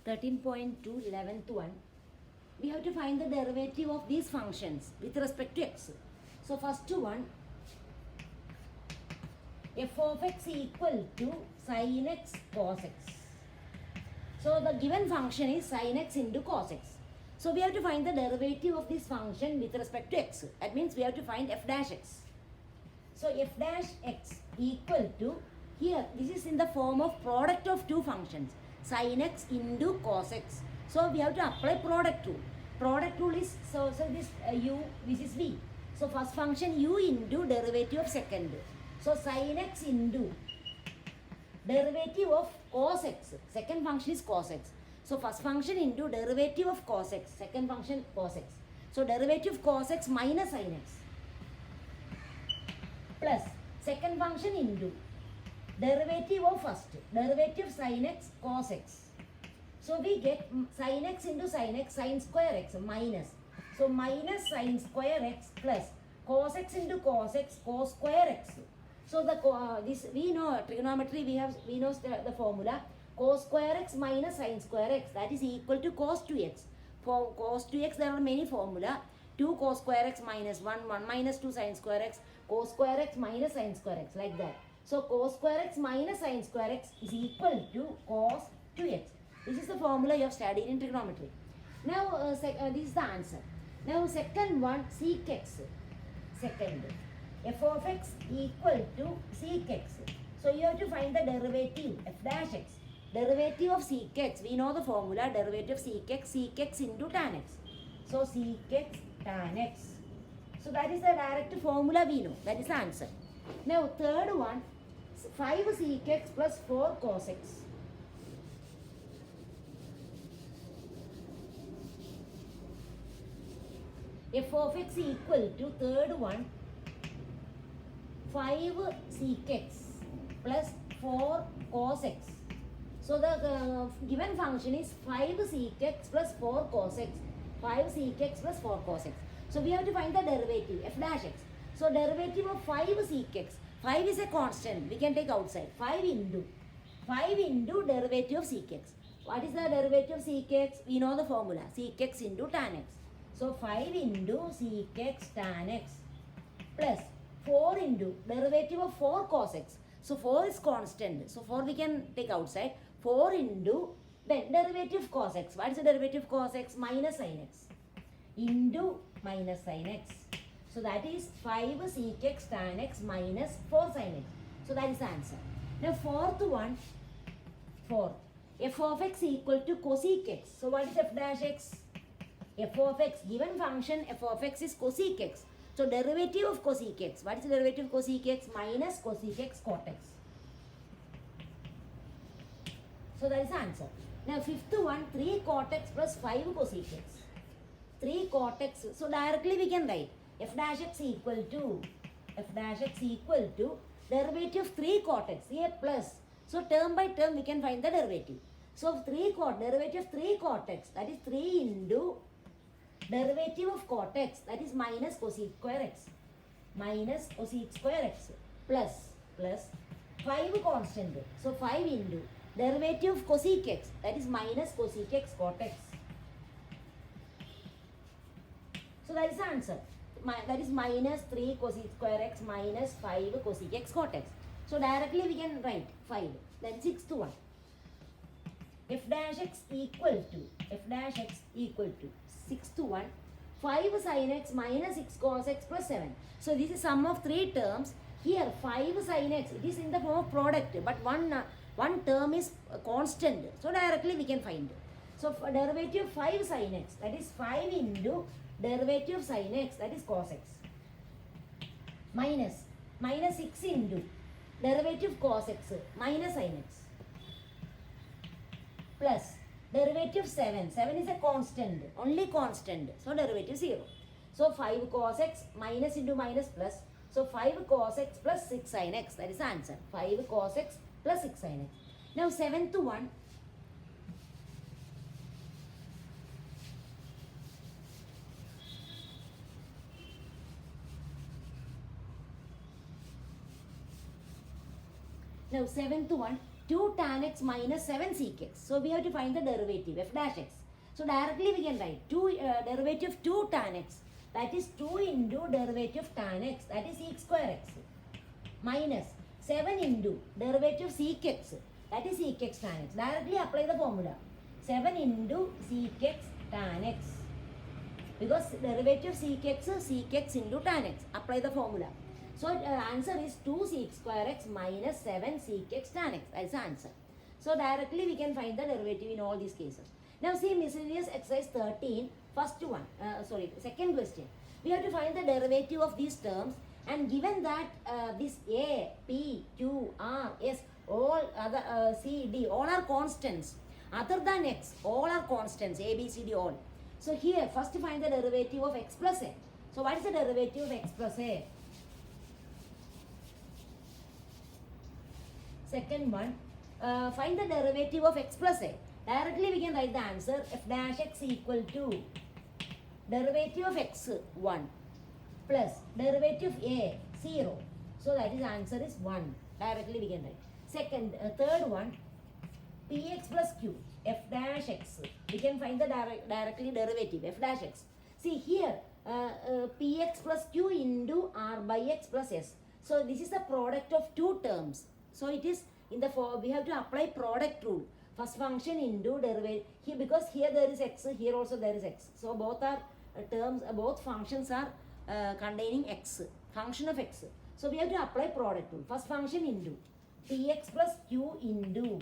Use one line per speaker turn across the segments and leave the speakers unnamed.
13.2 11th one, we have to find the derivative of these functions with respect to x. So first one, f of x equal to sin x cos x. So the given function is sin x into cos x. So we have to find the derivative of this function with respect to x. That means we have to find f dash x. So f dash x equal to, here this is in the form of product of two functions, sin x into cos x. So we have to apply product rule. Product rule is, so this u, this is v. So first function u into derivative of second. So sin x into derivative of cos x. Second function is cos x. So first function into derivative of cos x. Second function cos x. So derivative of cos x minus sin x. Plus second function into derivative of first. Derivative sin x cos x. So we get sin x into sin x, sin square x minus. So minus sin square x plus cos x into cos x, cos square x. So the this we know trigonometry, we know the formula cos square x minus sin square x, that is equal to cos 2x. For cos 2x there are many formula. 2 cos square x minus 1, 1 minus 2 sin square x, cos square x minus sin square x, like that. So cos square x minus sin square x is equal to cos 2x. This is the formula you have studied in trigonometry. Now this is the answer. Now second one, sec x. Second, f of x equal to sec x. So you have to find the derivative, f dash x. Derivative of sec x, we know the formula, derivative of sec x into tan x. So sec x tan x. So that is the direct formula we know, that is the answer. Now third one, 5 sec x plus 4 cos x. F of x equal to third one, 5 sec x plus 4 cos x. So the given function is 5 sec x plus 4 cos x. 5 sec x plus 4 cos x. So we have to find the derivative, f dash x. So derivative of 5 sec x. 5 is a constant, we can take outside. 5 into derivative of sec x. What is the derivative of sec x? We know the formula, sec x into tan x. So 5 into sec x tan x plus 4 into derivative of 4 cos x. So 4 is constant. So 4 we can take outside. 4 into then derivative of cos x. What is the derivative of cos x? Minus sin x into minus sin x. So that is 5 sec x tan x minus 4 sin x. So that is the answer. Now fourth one, 4. F of x equal to cosec x. So what is f dash x? F of x, given function f of x is cosec x. So derivative of cosec x. What is the derivative of cosec x? Minus cosec x cot x. So that is the answer. Now fifth one, 3 cot x plus 5 cosec x. 3 cot x. So directly we can write f dash x equal to derivative of 3 cot x. Here plus. So term by term we can find the derivative. So derivative of 3 cot x, that is 3 into derivative of cot x, that is minus cosec square x. Minus cosec square x plus 5 constant. So 5 into derivative of cosec x, that is minus cosec x cot x. So that is the answer. That is minus 3 cosec square x minus 5 cosec x cot x. So directly we can write 5. Then sixth one, f dash x equal to sixth one, 5 sin x minus 6 cos x plus 7. So this is sum of 3 terms. Here 5 sin x, it is in the form of product, but one term is constant. So directly we can find. So for derivative of 5 sin x, that is 5 into derivative of sin x, that is cos x. Minus 6 into derivative of cos x minus sin x. Plus derivative of 7. 7 is a constant, only constant. So derivative 0. So 5 cos x minus into minus plus. So 5 cos x plus 6 sin x. That is the answer. 5 cos x plus 6 sin x. Now seventh one. Now seventh one, 2 tan x minus 7 sec x. So we have to find the derivative f dash x. So directly we can write derivative 2 tan x, that is 2 into derivative tan x, that is sec square x, minus 7 into derivative sec x, that is sec x tan x. Directly apply the formula. 7 into sec x tan x. Because derivative sec x into tan x. Apply the formula. So answer is 2 sec square x minus 7 sec x tan x. That's the answer. So directly we can find the derivative in all these cases. Now see miscellaneous exercise 13, second question. We have to find the derivative of these terms, and given that this A, P, Q, R, S, all other C, D, all are constants. Other than x, all are constants, A, B, C, D, all. So here, first find the derivative of x plus a. So what is the derivative of x plus a? Second one, find the derivative of x plus a. Directly we can write the answer, f dash x equal to derivative of x 1 plus derivative a 0. So that is answer is 1. Directly we can write. Third one, px plus q, f dash x. We can find the directly derivative, f dash x. See here, px plus q into r by x plus s. So this is the product of two terms. So it is in the form, we have to apply product rule. First function into derivative, here because here there is x, here also there is x. So both are terms, both functions are containing x, function of x. So we have to apply product rule. First function into px plus q into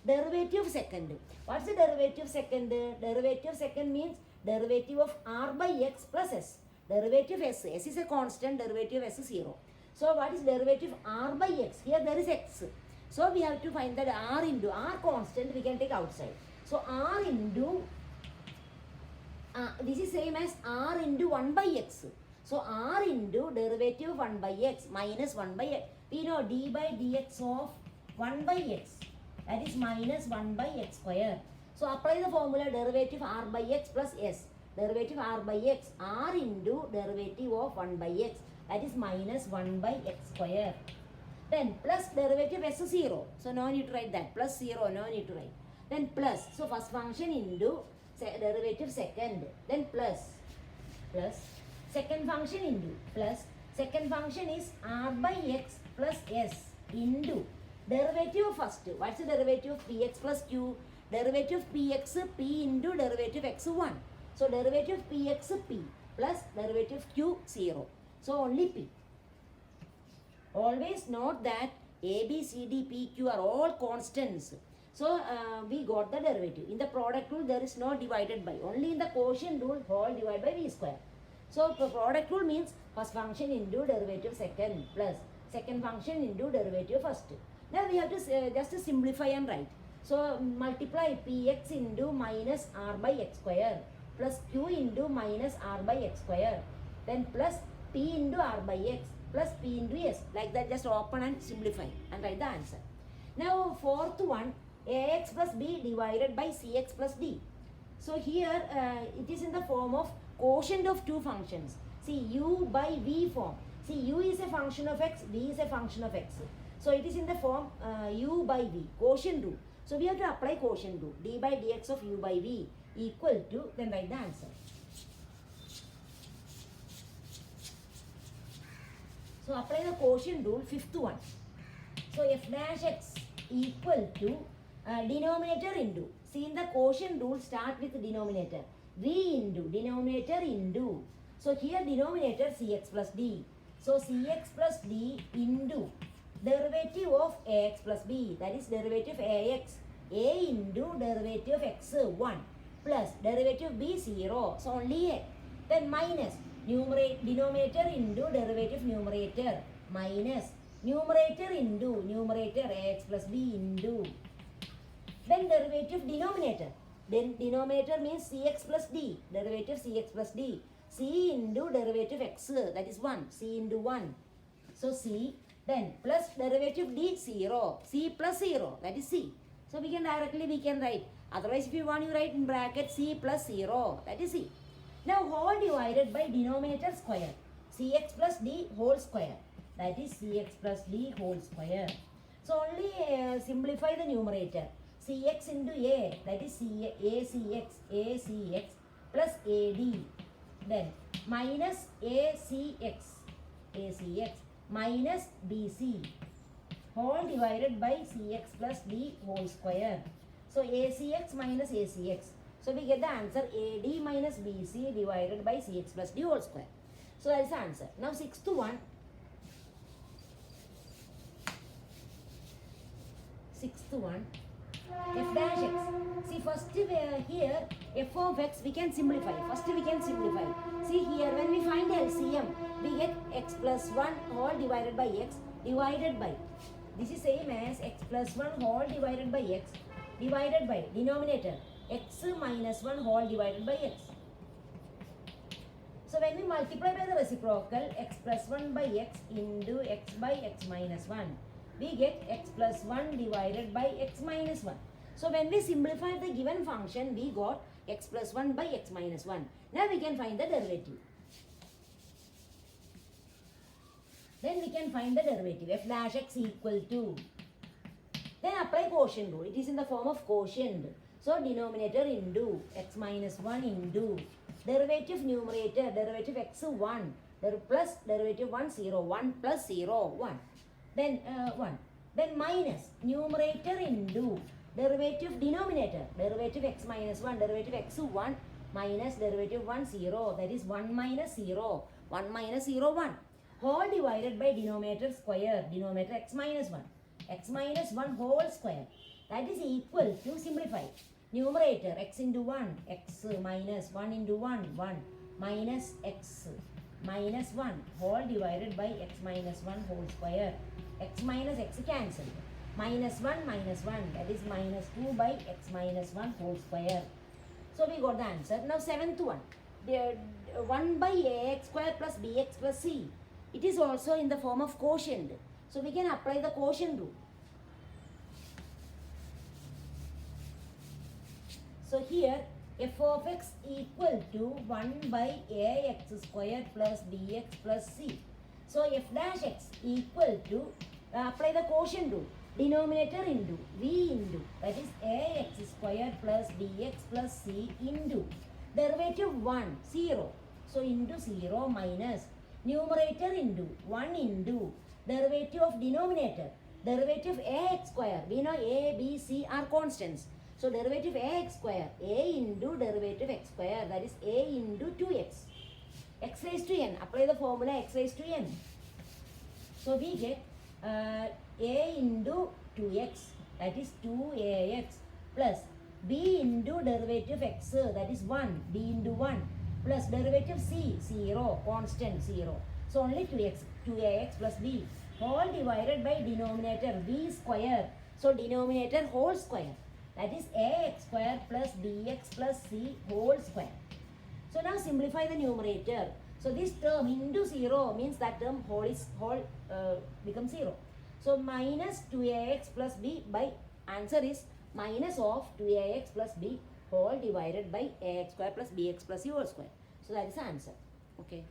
derivative second. What's the derivative second? Derivative second means derivative of r by x plus s. Derivative s is a constant, derivative s is 0. So what is derivative r by x? Here there is x. So we have to find that r into r constant we can take outside. So r into this is same as r into 1 by x. So r into derivative 1 by x minus 1 by x. We know d by dx of 1 by x, that is minus 1 by x square. So apply the formula derivative r by x plus s. Derivative r by x, r into derivative of 1 by x, that is minus 1 by x square. Then plus derivative s is 0. So no need to write that. Plus 0, no need to write. Then plus. So first function into derivative second. Then plus. Second function into plus. Second function is r by x plus s into derivative of first. What's the derivative of px plus q? Derivative of px, p into derivative x1. So derivative of px, p plus derivative q 0. So only p. Always note that a, b, c, d, p, q are all constants. So we got the derivative. In the product rule there is no divided by. Only in the quotient rule whole divided by v square. So the product rule means first function into derivative second plus second function into derivative first. Now we have to just simplify and write. So multiply px into minus r by x square plus q into minus r by x square. Then plus p into r by x plus p into s. Like that, just open and simplify and write the answer. Now fourth one, ax plus b divided by cx plus d. So here it is in the form of quotient of two functions. See, u by v form. See, u is a function of x, v is a function of x. So it is in the form u by v, quotient rule. So we have to apply quotient rule. D by dx of u by v equal to, then write the answer. So apply the quotient rule, fifth one. So f dash x equal to denominator into. See, in the quotient rule start with denominator. V into denominator into. So here denominator cx plus d. So cx plus d into derivative of ax plus b, that is derivative ax. A into derivative of x 1 plus derivative b 0. So only a. Then minus denominator into derivative numerator minus numerator into numerator ax plus b into. Then derivative denominator. Then denominator means cx plus d. Derivative cx plus d. C into derivative x, that is 1. C into 1. So c. Then plus derivative d 0. C plus 0, that is c. So we can write. Otherwise if you want, you write in bracket c plus 0, that is c. Now whole divided by denominator square. Cx plus d whole square. That is cx plus d whole square. So only simplify the numerator. Cx into a, that is acx plus ad. Then minus acx minus bc whole divided by cx plus d whole square. So acx minus acx. So we get the answer ad minus bc divided by cx plus d whole square. So that is the answer. Now sixth one. Sixth one. F dash x. See first here f of x we can simplify. First we can simplify. See here when we find LCM we get x plus 1 whole divided by x divided by. This is same as x plus 1 whole divided by x divided by denominator x minus 1 whole divided by x. So when we multiply by the reciprocal x plus 1 by x into x by x minus 1, we get x plus 1 divided by x minus 1. So when we simplify the given function, we got x plus 1 by x minus 1. Now we can find the derivative. Then we can find the derivative. F dash x equal to. Then apply quotient rule. It is in the form of quotient. So denominator into x minus 1 into derivative numerator, derivative x 1, plus derivative 1 0, 1 plus 0, 1. Then 1. Then minus numerator into derivative denominator, derivative x minus 1, derivative x 1 minus derivative 1 0, that is 1 minus 0, 1 minus 0 1 whole divided by denominator square, denominator x minus 1 whole square, that is equal to, simplify, numerator x into 1, x minus 1 into 1, 1 minus x minus 1 whole divided by x minus 1 whole square, x minus x cancelled, minus 1, that is minus 2 by x minus 1 whole square. So we got the answer. Now seventh one, the 1 by ax square plus bx plus c. It is also in the form of quotient. So we can apply the quotient rule. So here f of x equal to 1 by ax square plus bx plus c. So f dash x equal to, apply the quotient rule. Denominator into v into, that is ax square plus bx plus c into derivative 1 0. So into 0 minus numerator into 1 into derivative of denominator, derivative ax square. We know a, b, c are constants. So derivative ax square, a into derivative x square, that is a into 2x. X raised to n, apply the formula x raised to n. So we get a into 2x, that is 2ax plus b into derivative x, that is 1, b into 1 plus derivative c, 0, constant 0. So only 2ax plus b whole divided by denominator v square. So denominator whole square, that is ax square plus bx plus c whole square. So now simplify the numerator. So this term into 0 means that term becomes 0. So minus 2ax plus b by, answer is minus of 2ax plus b whole divided by ax square plus bx plus c whole square. So that is the answer. Okay.